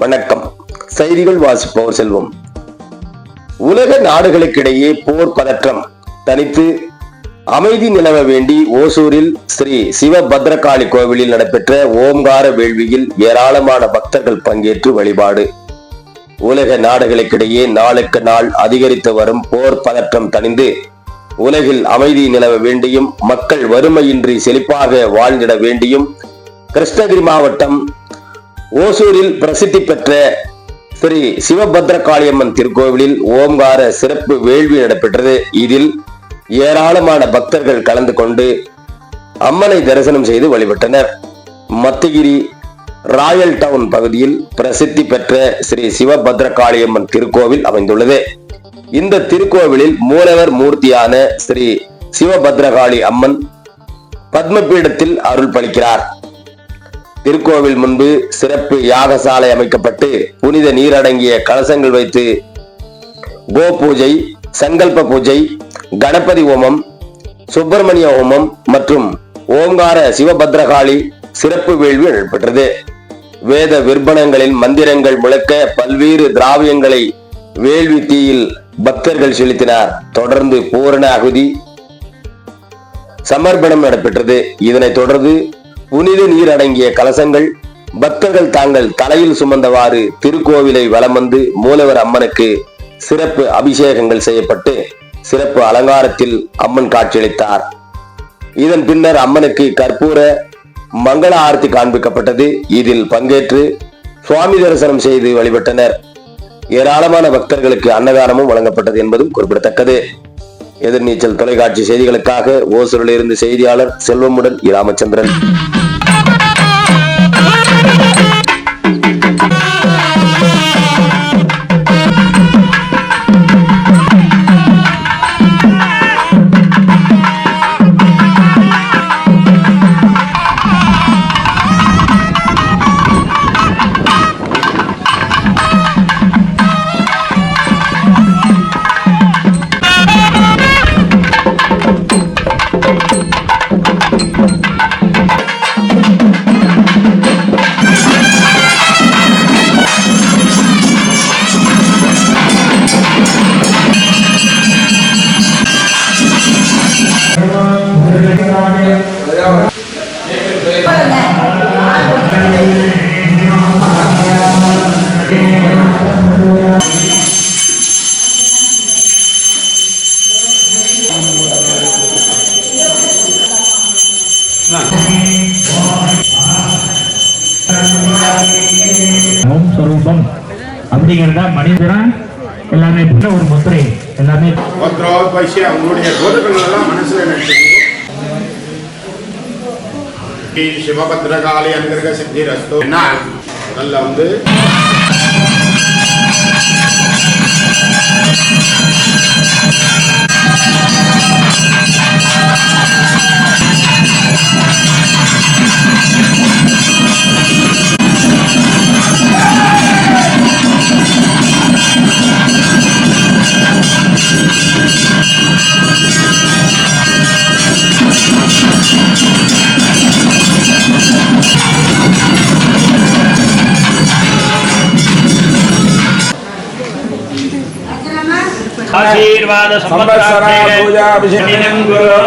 வணக்கம். செய்திகள் வாசிப்பவர் செல்வம். உலக நாடுகளுக்கிடையே போர் பதற்றம் தனித்து அமைதி நிலவ வேண்டி ஓசூரில் ஸ்ரீ சிவபத்ரகாளி கோவிலில் நடைபெற்ற ஓம்கார வேள்வியில் ஏராளமான பக்தர்கள் பங்கேற்று வழிபாடு. உலக நாடுகளுக்கிடையே நாளுக்கு நாள் அதிகரித்து வரும் போர் பதற்றம் தணிந்து உலகில் அமைதி நிலவ வேண்டியும் மக்கள் வறுமையின்றி செழிப்பாக வாழ்ந்திட வேண்டியும் கிருஷ்ணகிரி மாவட்டம் ஓசூரில் பிரசித்தி பெற்ற ஸ்ரீ சிவபத்ரகாளியம்மன் திருக்கோவிலில் ஓம்கார சிறப்பு வேள்வி நடைபெற்றது. இதில் ஏராளமான பக்தர்கள் கலந்து கொண்டு அம்மனை தரிசனம் செய்து வழிபட்டனர். மத்திகிரி ராயல் டவுன் பகுதியில் பிரசித்தி பெற்ற ஸ்ரீ சிவபத்ரகாளியம்மன் திருக்கோவில் அமைந்துள்ளது. இந்த திருக்கோவிலில் மூலவர் மூர்த்தியான ஸ்ரீ சிவபத்ரகாளி அம்மன் பத்மபீடத்தில் அருள் பளிக்கிறார். திருக்கோவில் முன்பு சிறப்பு யாகசாலை அமைக்கப்பட்டு புனித நீரடங்கிய கலசங்கள் வைத்து கோ பூஜை, சங்கல்ப பூஜை, கணபதி ஹோமம், சுப்பிரமணிய ஹோமம் மற்றும் ஓம்கார சிவபத்ரகாளி சிறப்பு வேள்வி நடைபெற்றது. வேத விற்பனங்களின் மந்திரங்கள் முழக்க பல்வேறு திராவியங்களை வேள்வி தீயில் பக்தர்கள் செலுத்தினார். தொடர்ந்து பூரண அகுதி சமர்ப்பணம் நடைபெற்றது. இதனைத் தொடர்ந்து புனித நீர் அடங்கிய கலசங்கள் பக்தர்கள் தாங்கள் தலையில் சுமந்தவாறு திருக்கோவிலை வலம் வந்து மூலவர் அம்மனுக்கு சிறப்பு அபிஷேகங்கள் செய்யப்பட்டு சிறப்பு அலங்காரத்தில் அம்மன் காட்சியளித்தார். இதன் பின்னர் அம்மனுக்கு கற்பூர மங்கள ஆரத்தி காண்பிக்கப்பட்டது. இதில் பங்கேற்று சுவாமி தரிசனம் செய்து வழிபட்டனர். ஏராளமான பக்தர்களுக்கு அன்னதானமும் வழங்கப்பட்டது என்பதும் குறிப்பிடத்தக்கது. எதிர்நீச்சல் தொலைக்காட்சி செய்திகளுக்காக ஓசூரில் இருந்து செய்தியாளர் செல்வமுடன் ராமச்சந்திரன். ஓம் ஸ்வரூபம் அப்படிங்கிறதா மனிதனா எல்லாமே ஒரு முத்திரை எல்லாமே அவங்களுடைய தோற்றங்கள் எல்லாம் மனசுல சிவபத்ரகாளி அனுகிரக சித்தி ரஸ்தோ முதல்ல வந்து आशीर्वाद संवत्सरा पूजा अभिषेकं गुरु